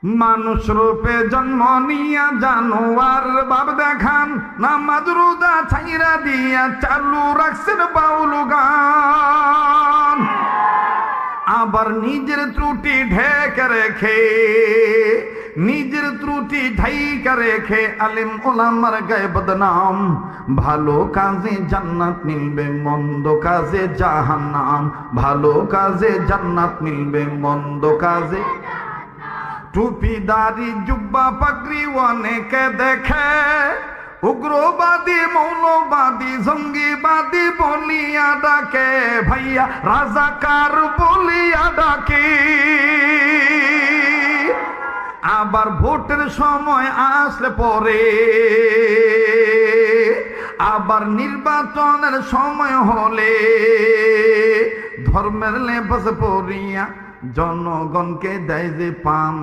মানুষ রূপে জন্ম নিয়া জানোয়ার বাপ দেখান, নামাজ রোজা ছাইরা দিয়া চালু রাখছেন বাউল গান। আবার নিজের ত্রুটি ঢেকে রেখে, নিজের ত্রুটি ঢাইকা রেখে আলিম ওলামার গায়ে বদনাম। ভালো কাজে জান্নাত মিলবে, মন্দ কাজে জাহান্নাম। ভালো কাজে জান্নাত মিলবে, মন্দ কাজে। টুপিদারি জুব্বা পাগড়ি অনেকে দেখে, উগ্রবাদী মৌলবাদী জঙ্গিবাদী বলিয়া ডাকে, ভাইয়া রাজাকার বলিয়া ডাকে। আবার ভোটের সময় আসলে পরে, আবার নির্বাচনের সময় হলে ধর্মের লেবাস পরিয়া জনগণকে দেয় যে পান।